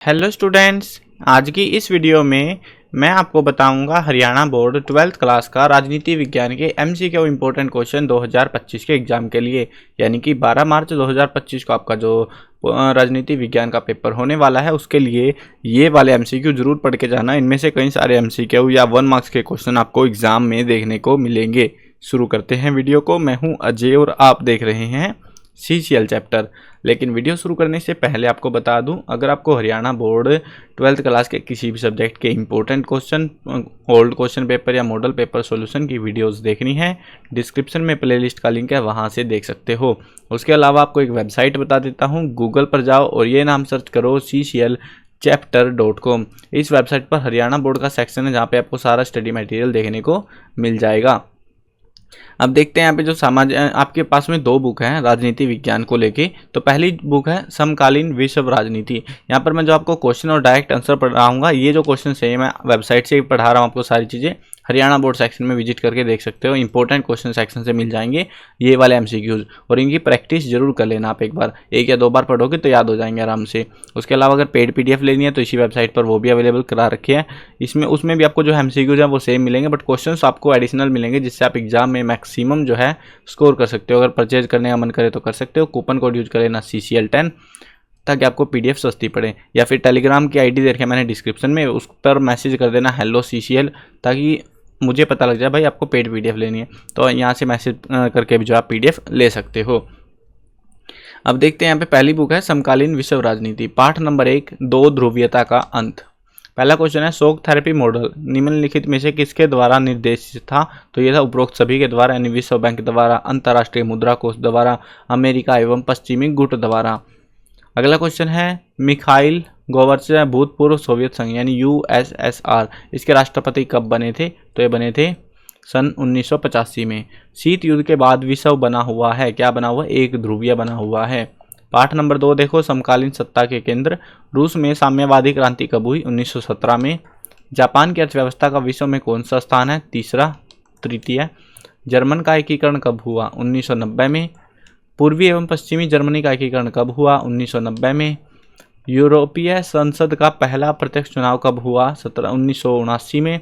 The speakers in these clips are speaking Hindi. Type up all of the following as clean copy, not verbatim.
हेलो स्टूडेंट्स, आज की इस वीडियो में मैं आपको बताऊंगा हरियाणा बोर्ड 12th क्लास का राजनीति विज्ञान के एमसीक्यू इम्पोर्टेंट क्वेश्चन 2025 के एग्जाम के लिए, यानी कि 12 मार्च 2025 को आपका जो राजनीति विज्ञान का पेपर होने वाला है उसके लिए ये वाले एमसीक्यू जरूर पढ़ के जाना। इनमें से कई सारे एमसीक्यू या 1 मार्क्स के क्वेश्चन आपको एग्जाम में देखने को मिलेंगे। शुरू करते हैं वीडियो को। मैं हूँ अजय और आप देख रहे हैं CCL चैप्टर। लेकिन वीडियो शुरू करने से पहले आपको बता दूं, अगर आपको हरियाणा बोर्ड 12th क्लास के किसी भी सब्जेक्ट के important question, old question paper या मॉडल पेपर सॉल्यूशन की वीडियोस देखनी है, डिस्क्रिप्शन में प्लेलिस्ट का लिंक है, वहां से देख सकते हो। उसके अलावा आपको एक वेबसाइट बता देता हूं, गूगल पर जाओ और ये नाम सर्च करो cclchapter.com। इस वेबसाइट पर हरियाणा बोर्ड का सेक्शन है जहाँ पे आपको सारा स्टडी मटेरियल देखने को मिल जाएगा। अब देखते हैं यहाँ पे जो आपके पास में 2 बुक हैं राजनीति विज्ञान को लेके। तो पहली बुक है समकालीन विश्व राजनीति। यहाँ पर मैं जो आपको क्वेश्चन और डायरेक्ट आंसर पढ़ाऊंगा, ये जो क्वेश्चन है मैं वेबसाइट से ही पढ़ा रहा हूँ आपको। सारी चीज़ें हरियाणा बोर्ड सेक्शन में विजिट करके देख सकते हो। इंपॉर्टेंट क्वेश्चन सेक्शन से मिल जाएंगे ये वाले एमसीक्यूज, और इनकी प्रैक्टिस जरूर कर लेना। आप एक बार 1 या 2 बार पढ़ोगे तो याद हो जाएंगे आराम से। उसके अलावा अगर पेड PDF लेनी है तो इसी वेबसाइट पर वो भी अवेलेबल करा रखी है। उसमें भी आपको जो एमसीक्यूज हैं वो सेम मिलेंगे, बट क्वेश्चन आपको एडिशनल मिलेंगे, जिससे आप एग्जाम में मैक्सिमम जो है स्कोर कर सकते हो। अगर परचेज करने का मन करे तो कर सकते हो। कूपन कोड यूज कर लेना CCL10, ताकि आपको PDF सस्ती पड़े। या फिर टेलीग्राम की ID दे रखी है मैंने डिस्क्रिप्शन में, उस पर मैसेज कर देना हेलो CCL, ताकि मुझे पता लग जाए भाई आपको पेड PDF लेनी है। तो यहाँ से मैसेज करके भी जो आप PDF ले सकते हो। अब देखते हैं यहाँ पे पहली बुक है समकालीन विश्व राजनीति, पाठ नंबर 1, 2 ध्रुवीयता का अंत। पहला क्वेश्चन है शॉक थेरेपी मॉडल निम्नलिखित में से किसके द्वारा निर्देशित था? तो ये था उपरोक्त सभी के द्वारा, यानी विश्व बैंक द्वारा, अंतर्राष्ट्रीय मुद्रा कोष द्वारा, अमेरिका एवं पश्चिमी गुट द्वारा। अगला क्वेश्चन है मिखाइल गोर्बाचेव भूतपूर्व सोवियत संघ यानी USSR, इसके राष्ट्रपति कब बने थे? तो ये बने थे सन 1985 में। शीत युद्ध के बाद विश्व बना हुआ है, क्या बना हुआ? एक ध्रुवीय बना हुआ है। पाठ नंबर 2 देखो, समकालीन सत्ता के केंद्र। रूस में साम्यवादी क्रांति कब हुई? 1917 में। जापान की अर्थव्यवस्था का विश्व में कौन सा स्थान है? तृतीय। जर्मन का एकीकरण कब हुआ? 1990 में। पूर्वी एवं पश्चिमी जर्मनी का एकीकरण कब हुआ? 1990 में। यूरोपीय संसद का पहला प्रत्यक्ष चुनाव कब हुआ? 1979 में।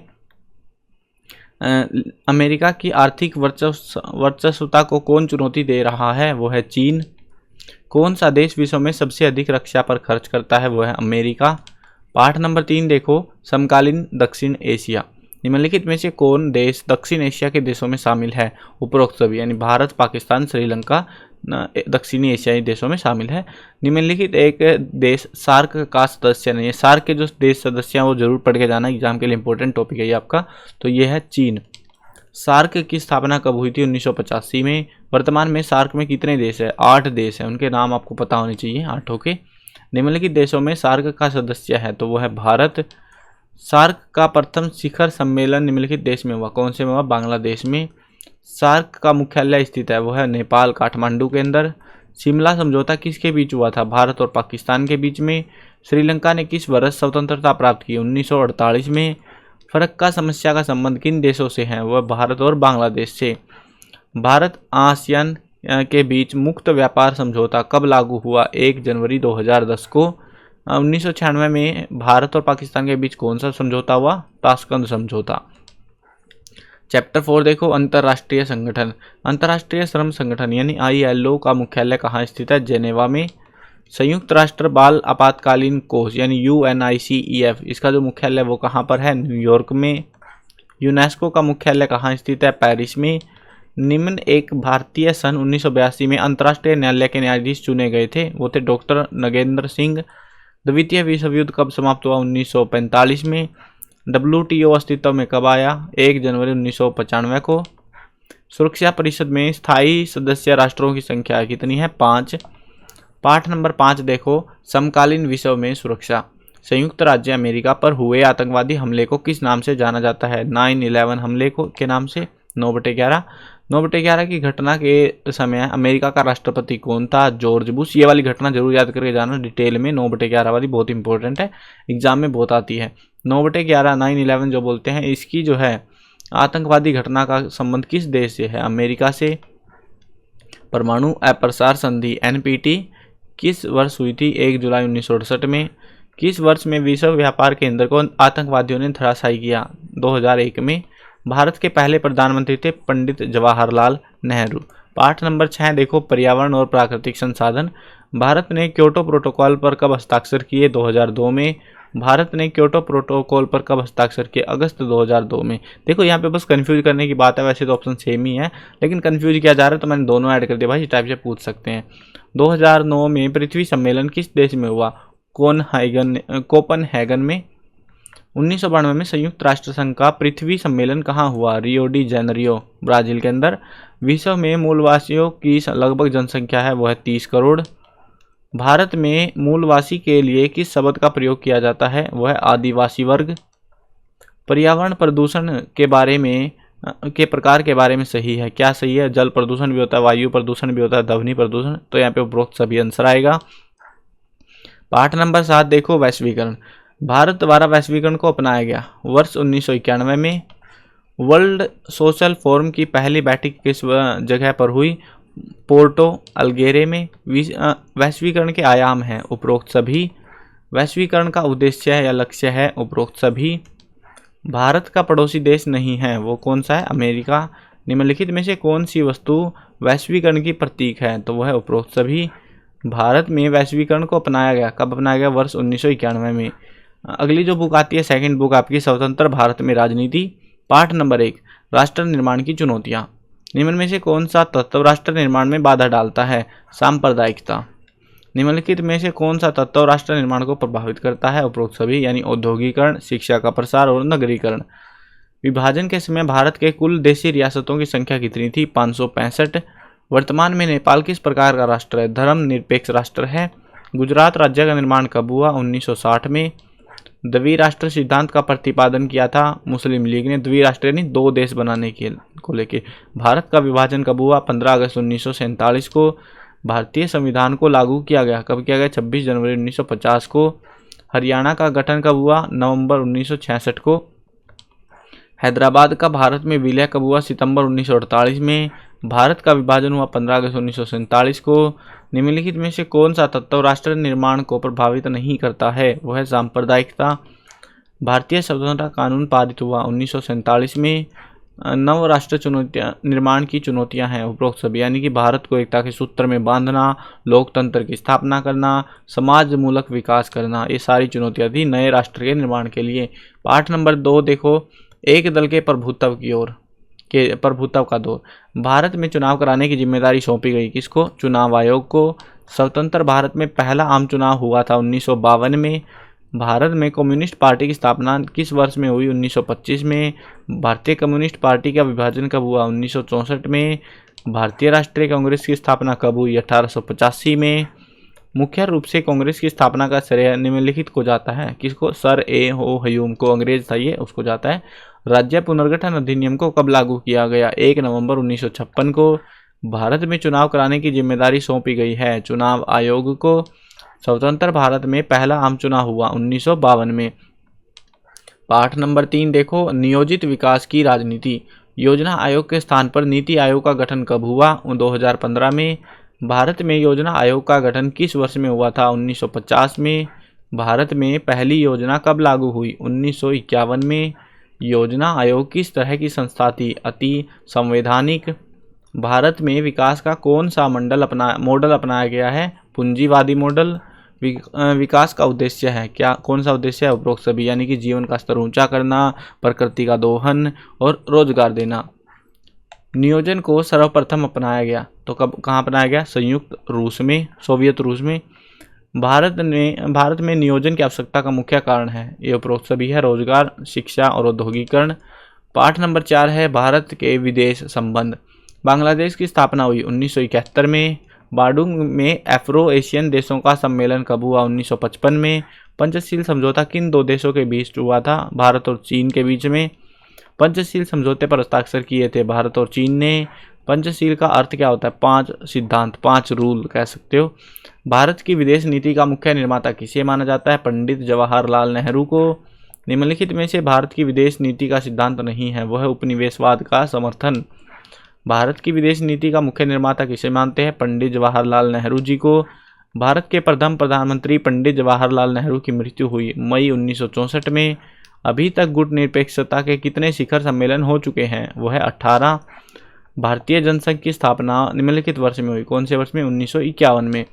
अमेरिका की आर्थिक वर्चस्वता को कौन चुनौती दे रहा है? वो है चीन। कौन सा देश विश्व में सबसे अधिक रक्षा पर खर्च करता है? वो है अमेरिका। पाठ नंबर 3 देखो, समकालीन दक्षिण एशिया। निम्नलिखित में से कौन देश दक्षिण एशिया के देशों में शामिल है? उपरोक्त सभी, यानी भारत, पाकिस्तान, श्रीलंका दक्षिणी एशियाई देशों में शामिल है। निम्नलिखित एक देश सार्क का सदस्य नहीं है। सार्क के जो देश सदस्य हैं वो जरूर पढ़ के जाना, एग्जाम के लिए इंपॉर्टेंट टॉपिक है ये आपका। तो ये है चीन। सार्क की स्थापना कब हुई थी? 1985 में। वर्तमान में सार्क में कितने देश है? 8 देश हैं, उनके नाम आपको पता होने चाहिए 8 के। निम्नलिखित देशों में सार्क का सदस्य है, तो वो है भारत। सार्क का प्रथम शिखर सम्मेलन निम्नलिखित देश में हुआ, कौन से में हुआ? बांग्लादेश में। सार्क का मुख्यालय स्थित है, वो है नेपाल, काठमांडू के अंदर। शिमला समझौता किसके बीच हुआ था? भारत और पाकिस्तान के बीच में। श्रीलंका ने किस वर्ष स्वतंत्रता प्राप्त की? 1948 में। फरक्का समस्या का संबंध किन देशों से है? वह भारत और बांग्लादेश से। भारत आसियान के बीच मुक्त व्यापार समझौता कब लागू हुआ? 1 जनवरी 2010 को। 1996 में भारत और पाकिस्तान के बीच कौन सा समझौता हुआ? ताशकंद समझौता। चैप्टर 4 देखो, अंतर्राष्ट्रीय संगठन। अंतर्राष्ट्रीय श्रम संगठन यानी ILO का मुख्यालय कहाँ स्थित है? जेनेवा में। संयुक्त राष्ट्र बाल आपातकालीन कोष यानी UNICEF, इसका जो मुख्यालय वो कहाँ पर है? न्यूयॉर्क में। यूनेस्को का मुख्यालय कहाँ स्थित है? पेरिस में। निम्न एक भारतीय सन 1982 में अंतर्राष्ट्रीय न्यायालय के न्यायाधीश चुने गए थे, वो थे डॉक्टर नगेंद्र सिंह। द्वितीय विश्व युद्ध कब समाप्त हुआ? 1945 में। WTO अस्तित्व में कब आया? 1 जनवरी 1995 को। सुरक्षा परिषद में स्थायी सदस्य राष्ट्रों की संख्या कितनी है? 5। पाठ नंबर 5 देखो, समकालीन विश्व में सुरक्षा। संयुक्त राज्य अमेरिका पर हुए आतंकवादी हमले को किस नाम से जाना जाता है? 9/11 हमले को के नाम से। 9/11। 9/11 की घटना के समय अमेरिका का राष्ट्रपति कौन था? George Bush. ये वाली घटना जरूर याद करके जाना डिटेल में, 9/11 वाली बहुत इंपॉर्टेंट है, एग्जाम में बहुत आती है। 9/11 9/11 जो बोलते हैं, इसकी जो है आतंकवादी घटना का संबंध किस देश से है? अमेरिका से। परमाणु अप्रसार संधि NPT किस वर्ष हुई थी? 1 जुलाई 1968 में। किस वर्ष में विश्व व्यापार केंद्र को आतंकवादियों ने धराशायी किया? 2001 में। भारत के पहले प्रधानमंत्री थे पंडित जवाहरलाल नेहरू। पाठ नंबर 6 देखो, पर्यावरण और प्राकृतिक संसाधन। भारत ने क्योटो प्रोटोकॉल पर कब हस्ताक्षर किए? 2002 में। भारत ने क्योटो प्रोटोकॉल पर कब हस्ताक्षर किए? अगस्त 2002 में। देखो यहाँ पे बस कंफ्यूज करने की बात है, वैसे तो ऑप्शन सेम ही है लेकिन कंफ्यूज किया जा रहा है तो मैंने दोनों ऐड कर दिया भाई, इस टाइप से पूछ सकते हैं। 2009 में पृथ्वी सम्मेलन किस देश में हुआ? कोपनहेगन में। 1992 में संयुक्त राष्ट्र संघ का पृथ्वी सम्मेलन कहाँ हुआ? रियो डी जेनेरियो, ब्राजील के अंदर। विश्व में मूलवासियों की लगभग जनसंख्या है वो है 30 करोड़। भारत में मूलवासी के लिए किस शब्द का प्रयोग किया जाता है? वह है आदिवासी वर्ग। पर्यावरण प्रदूषण के बारे में के प्रकार के बारे में सही है, क्या सही है? जल प्रदूषण भी होता है, वायु प्रदूषण भी होता है, ध्वनि प्रदूषण, तो यहाँ पे उपरोक्त सभी आंसर आएगा। पाठ नंबर 7 देखो, वैश्वीकरण। भारत द्वारा वैश्वीकरण को अपनाया गया वर्ष 1991 में। वर्ल्ड सोशल फोरम की पहली बैठक किस जगह पर हुई? पोर्टो अल्गेरे में। वैश्वीकरण के आयाम हैं उपरोक्त सभी। वैश्वीकरण का उद्देश्य है या लक्ष्य है? उपरोक्त सभी। भारत का पड़ोसी देश नहीं है, वो कौन सा है? अमेरिका। निम्नलिखित में से कौन सी वस्तु वैश्वीकरण की प्रतीक है? तो वह है उपरोक्त सभी। भारत में वैश्वीकरण को अपनाया गया, कब अपनाया गया? वर्ष 1991 में। अगली जो बुक आती है सेकंड बुक आपकी, स्वतंत्र भारत में राजनीति। पाठ नंबर 1, राष्ट्र निर्माण की चुनौतियां। निम्न में से कौन सा तत्व राष्ट्र निर्माण में बाधा डालता है? सांप्रदायिकता। निम्नलिखित में से कौन सा तत्व राष्ट्र निर्माण को प्रभावित करता है? उपरोक्त सभी, यानी औद्योगिकरण, शिक्षा का प्रसार और नगरीकरण। विभाजन के समय भारत के कुल देशी रियासतों की संख्या कितनी थी? 565। वर्तमान में नेपाल किस प्रकार का राष्ट्र है? धर्मनिरपेक्ष राष्ट्र है। गुजरात राज्य का निर्माण कब हुआ? 1960 में। द्विराष्ट्र सिद्धांत का प्रतिपादन किया था मुस्लिम लीग ने, द्विराष्ट्र यानी 2 देश बनाने को लेके। भारत का विभाजन कब हुआ? 15 अगस्त 1947 को। भारतीय संविधान को लागू किया गया, कब किया गया? 26 जनवरी 1950 को। हरियाणा का गठन कब हुआ? नवंबर 1966 को। हैदराबाद का भारत में विलय कब हुआ? सितंबर 1948 में। भारत का विभाजन हुआ 15 अगस्त 1947 को। निम्नलिखित में से कौन सा तत्व राष्ट्र निर्माण को प्रभावित नहीं करता है? वह है सांप्रदायिकता। भारतीय स्वतंत्रता कानून पारित हुआ 1947 में। नव राष्ट्र चुनौतियां निर्माण की चुनौतियां हैं उपरोक्त सभी, यानी कि भारत को एकता के सूत्र में बांधना, लोकतंत्र की स्थापना करना, समाज मूलक विकास करना, ये सारी चुनौतियां थी नए राष्ट्र के निर्माण के लिए। पाठ नंबर 2 देखो, एक दल के प्रभुत्व की ओर के प्रभुत्व का दौर। भारत में चुनाव कराने की जिम्मेदारी सौंपी गई किसको? चुनाव आयोग को। स्वतंत्र भारत में पहला आम चुनाव हुआ था 1952 में। भारत में कम्युनिस्ट पार्टी की स्थापना किस वर्ष में हुई? 1925 में। भारतीय कम्युनिस्ट पार्टी का विभाजन कब हुआ? 1964 में। भारतीय राष्ट्रीय कांग्रेस की स्थापना कब हुई? 1885 में। मुख्य रूप से कांग्रेस की स्थापना का श्रेय निम्नलिखित को जाता है किसको? सर ए हो ह्यूम को, अंग्रेज था ये, उसको जाता है। राज्य पुनर्गठन अधिनियम को कब लागू किया गया? 1 नवंबर 1956 को। भारत में चुनाव कराने की जिम्मेदारी सौंपी गई है चुनाव आयोग को। स्वतंत्र भारत में पहला आम चुनाव हुआ 1952 में। पाठ नंबर 3 देखो, नियोजित विकास की राजनीति। योजना आयोग के स्थान पर नीति आयोग का गठन कब हुआ? 2015 में। भारत में योजना आयोग का गठन किस वर्ष में हुआ था? 1950 में। भारत में पहली योजना कब लागू हुई? 1951 में। योजना आयोग किस तरह की संस्था थी? अति संवैधानिक। भारत में विकास का कौन सा मॉडल अपनाया गया है? पूंजीवादी मॉडल। विकास का उद्देश्य है क्या? कौन सा उद्देश्य है? उपरोक्त सभी, यानी कि जीवन का स्तर ऊंचा करना, प्रकृति का दोहन और रोजगार देना। नियोजन को सर्वप्रथम अपनाया गया तो कहाँ अपनाया गया? संयुक्त रूस में, सोवियत रूस में। भारत में नियोजन की आवश्यकता का मुख्य कारण है, ये उपरोक्त सभी है, रोजगार, शिक्षा और औद्योगिकरण। पाठ नंबर 4 है भारत के विदेश संबंध। बांग्लादेश की स्थापना हुई 1971 में। बाडुंग में अफ्रो एशियन देशों का सम्मेलन कब हुआ? 1955 में। पंचशील समझौता किन 2 देशों के बीच हुआ था? भारत और चीन के बीच में। पंचशील समझौते पर हस्ताक्षर किए थे भारत और चीन ने। पंचशील का अर्थ क्या होता है? 5 सिद्धांत, 5 रूल कह सकते हो। भारत की विदेश नीति का मुख्य निर्माता किसे माना जाता है? पंडित जवाहरलाल नेहरू को। निम्नलिखित में से भारत की विदेश नीति का सिद्धांत नहीं है, वह उपनिवेशवाद का समर्थन। भारत की विदेश नीति का मुख्य निर्माता किसे मानते हैं? पंडित जवाहरलाल नेहरू जी को। भारत के प्रथम प्रधानमंत्री पंडित जवाहरलाल नेहरू की मृत्यु हुई मई 1964 में। अभी तक गुटनिरपेक्षता के कितने शिखर सम्मेलन हो चुके हैं? वो है 18। भारतीय जनसंघ की स्थापना निम्नलिखित वर्ष में हुई? कौन से वर्ष में? 1951 में।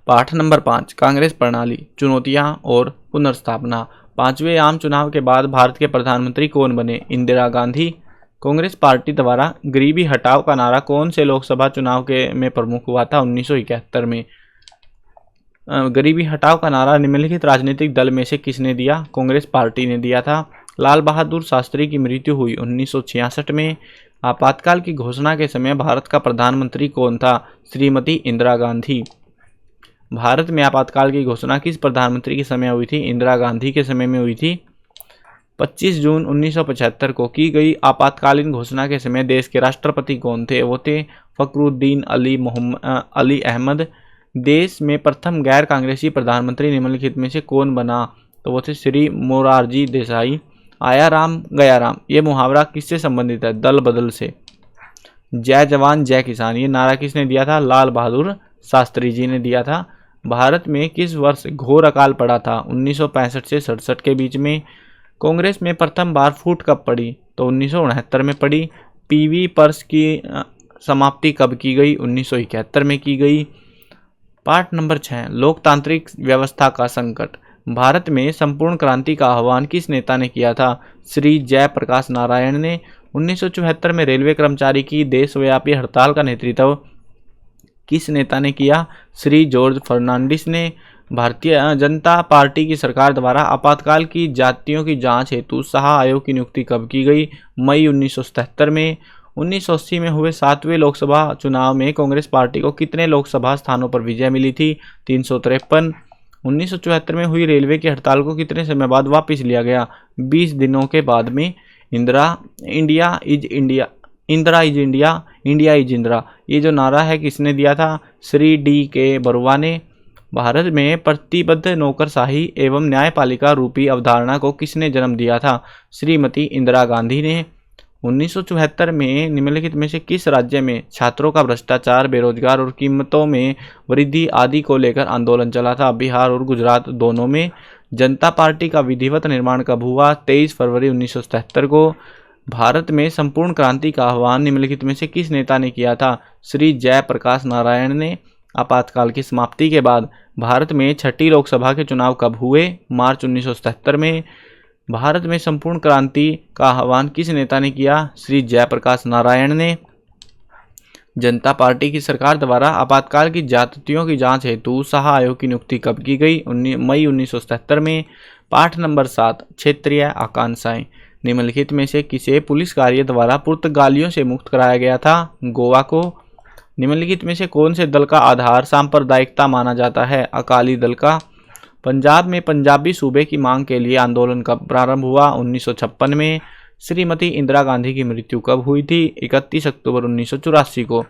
पाठ नंबर 5, कांग्रेस प्रणाली, चुनौतियां और पुनर्स्थापना। पांचवें आम चुनाव के बाद भारत के प्रधानमंत्री कौन बने? इंदिरा गांधी। कांग्रेस पार्टी द्वारा गरीबी हटाओ का नारा कौन से लोकसभा चुनाव के में प्रमुख हुआ था? 1971 में। गरीबी हटाओ का नारा निम्नलिखित राजनीतिक दल में से किसने दिया? कांग्रेस पार्टी ने दिया था। लाल बहादुर शास्त्री की मृत्यु हुई 1966 में। आपातकाल की घोषणा के समय भारत का प्रधानमंत्री कौन था? श्रीमती इंदिरा गांधी। भारत में आपातकाल की घोषणा किस प्रधानमंत्री के समय हुई थी? इंदिरा गांधी के समय में हुई थी। 25 जून 1975 को की गई आपातकालीन घोषणा के समय देश के राष्ट्रपति कौन थे? वो थे फखरुद्दीन अली अहमद। देश में प्रथम गैर कांग्रेसी प्रधानमंत्री निम्नलिखित में से कौन बना? तो वो थे श्री मोरारजी देसाई। आया राम गया राम, ये मुहावरा किससे संबंधित है? दल बदल से। जय जवान जय किसान, ये नारा किसने दिया था? लाल बहादुर शास्त्री जी ने दिया था। भारत में किस वर्ष घोर अकाल पड़ा था? 1965 से 67 के बीच में। कांग्रेस में प्रथम बार फूट कब पड़ी? तो 1969 में पड़ी। पीवी पर्स की समाप्ति कब की गई? 1971 में की गई। पाठ नंबर 6, लोकतांत्रिक व्यवस्था का संकट। भारत में संपूर्ण क्रांति का आह्वान किस नेता ने किया था? श्री जयप्रकाश नारायण ने। 1974 में रेलवे कर्मचारी की देशव्यापी हड़ताल का नेतृत्व किस नेता ने किया? श्री जॉर्ज फर्नांडिस ने। भारतीय जनता पार्टी की सरकार द्वारा आपातकाल की जातियों की जांच हेतु शाह आयोग की नियुक्ति कब की गई? मई 1977 में। 1980 में हुए 7वें लोकसभा चुनाव में कांग्रेस पार्टी को कितने लोकसभा स्थानों पर विजय मिली थी? 353। 1974 में हुई रेलवे की हड़ताल को कितने समय बाद वापस लिया गया? 20 दिनों के बाद में। Indira is India, India is Indira, ये जो नारा है किसने दिया था? श्री D.K. बरुआ ने। भारत में प्रतिबद्ध नौकरशाही एवं न्यायपालिका रूपी अवधारणा को किसने जन्म दिया था? श्रीमती इंदिरा गांधी ने। 1974 में निम्नलिखित में से किस राज्य में छात्रों का भ्रष्टाचार, बेरोजगार और कीमतों में वृद्धि आदि को लेकर आंदोलन चला था? बिहार और गुजरात दोनों में। जनता पार्टी का विधिवत निर्माण कब हुआ? 23 फरवरी 1977 को। भारत में संपूर्ण क्रांति का आह्वान निम्नलिखित में से किस नेता ने किया था? श्री जयप्रकाश नारायण ने। आपातकाल की समाप्ति के बाद भारत में 6ठी लोकसभा के चुनाव कब हुए? मार्च 1977 में। भारत में संपूर्ण क्रांति का आह्वान किस नेता ने किया? श्री जयप्रकाश नारायण ने। जनता पार्टी की सरकार द्वारा आपातकाल की जातियों की जांच हेतु शाह आयोग की नियुक्ति कब की गई? मई 1977 में। पाठ नंबर 7, क्षेत्रीय आकांक्षाएं। निम्नलिखित में से किसे पुलिस कार्य द्वारा पुर्तगालियों से मुक्त कराया गया था? गोवा को। निम्नलिखित में से कौन से दल का आधार सांप्रदायिकता माना जाता है? अकाली दल का। पंजाब में पंजाबी सूबे की मांग के लिए आंदोलन कब प्रारंभ हुआ? 1956 में। श्रीमती इंदिरा गांधी की मृत्यु कब हुई थी? 31 अक्टूबर 1984 को।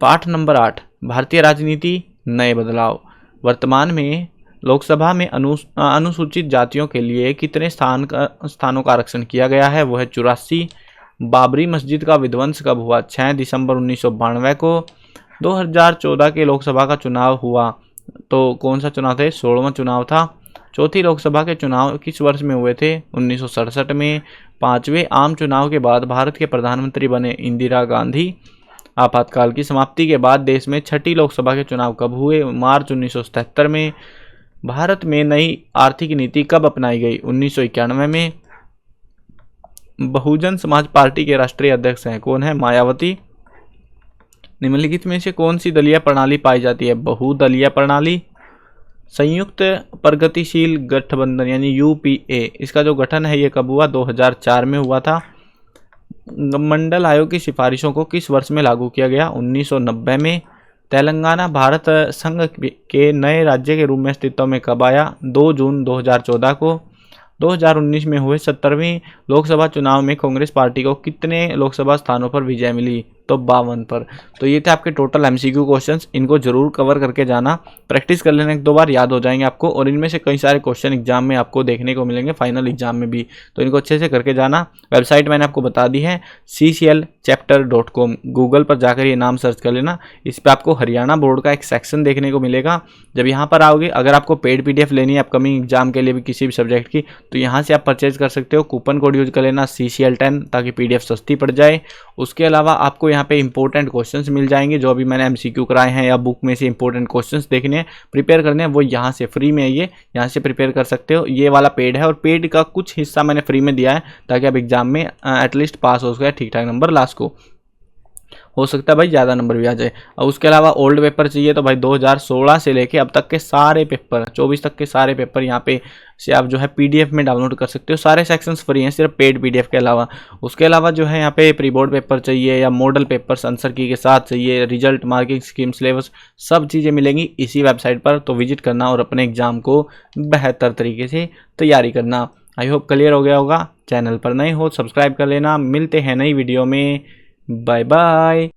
पाठ नंबर 8, भारतीय राजनीति नए बदलाव। वर्तमान में लोकसभा में अनुसूचित जातियों के लिए कितने स्थानों का आरक्षण किया गया है? वो है 84। बाबरी मस्जिद का विध्वंस कब हुआ? 6 दिसंबर 1992 को। 2014 के लोकसभा का चुनाव हुआ तो कौन सा चुनाव था? 16वां चुनाव था। चौथी लोकसभा के चुनाव किस वर्ष में हुए थे? 1967 में। 5वें आम चुनाव के बाद भारत के प्रधानमंत्री बने इंदिरा गांधी। आपातकाल की समाप्ति के बाद देश में 6ठी लोकसभा के चुनाव कब हुए? मार्च 1977 में। भारत में नई आर्थिक नीति कब अपनाई गई? 1991 में। बहुजन समाज पार्टी के राष्ट्रीय अध्यक्ष हैं कौन है? मायावती। निम्नलिखित में से कौन सी दलीय प्रणाली पाई जाती है? बहुदलीय प्रणाली। संयुक्त प्रगतिशील गठबंधन यानी UPA, इसका जो गठन है ये कब हुआ? 2004 में हुआ था। मंडल आयोग की सिफारिशों को किस वर्ष में लागू किया गया? 1990 में। तेलंगाना भारत संघ के नए राज्य के रूप में अस्तित्व में कब आया? 2 जून 2014 को। 2019 में हुए 70वें लोकसभा चुनाव में कांग्रेस पार्टी को कितने लोकसभा स्थानों पर विजय मिली? तो 52 पर। तो ये थे आपके टोटल एमसीक्यू क्वेश्चंस, इनको जरूर कवर करके जाना, प्रैक्टिस कर लेना, एक दो बार याद हो जाएंगे आपको। और इनमें से कई सारे क्वेश्चन एग्जाम में आपको देखने को मिलेंगे, फाइनल एग्जाम में भी, तो इनको अच्छे से करके जाना। वेबसाइट मैंने आपको बता दी है cclchapter.com, गूगल पर जाकर ये नाम सर्च कर लेना। इस पर आपको हरियाणा बोर्ड का एक सेक्शन देखने को मिलेगा। जब यहाँ पर आओगे, अगर आपको पेड PDF लेनी है अपकमिंग एग्जाम के लिए भी किसी भी सब्जेक्ट की, तो यहाँ से आप परचेज कर सकते हो। कूपन कोड यूज कर लेना CCL10 ताकि PDF सस्ती पड़ जाए। उसके अलावा आपको यहाँ पे इंपॉर्टेंट क्वेश्चंस मिल जाएंगे, जो अभी मैंने MCQ कराए हैं या बुक में से इंपॉर्टेंट क्वेश्चंस देखने हैं, प्रिपेयर करने हैं, वो यहाँ से फ्री में है, ये यहाँ से प्रिपेयर कर सकते हो। ये वाला पेड है, और पेड का कुछ हिस्सा मैंने फ्री में दिया है ताकि आप एग्जाम में एटलीस्ट पास हो सके, ठीक ठाक नंबर लास्ट को। हो सकता है भाई ज़्यादा नंबर भी आ जाए। और उसके अलावा ओल्ड पेपर चाहिए तो भाई 2016 से लेके अब तक के सारे पेपर, 24 तक के सारे पेपर यहाँ पे से आप जो है PDF में डाउनलोड कर सकते हो। सारे सेक्शंस फ्री हैं, सिर्फ पेड PDF के अलावा। उसके अलावा जो है यहाँ पे प्री बोर्ड पेपर चाहिए या मॉडल पेपर्स आंसर की के साथ चाहिए, रिजल्ट, मार्किंग स्कीम, सिलेबस, सब चीज़ें मिलेंगी इसी वेबसाइट पर। तो विजिट करना और अपने एग्जाम को बेहतर तरीके से तैयारी करना। आई होप क्लियर हो गया होगा। चैनल पर नए हो सब्सक्राइब कर लेना। मिलते हैं नई वीडियो में, बाय बाय।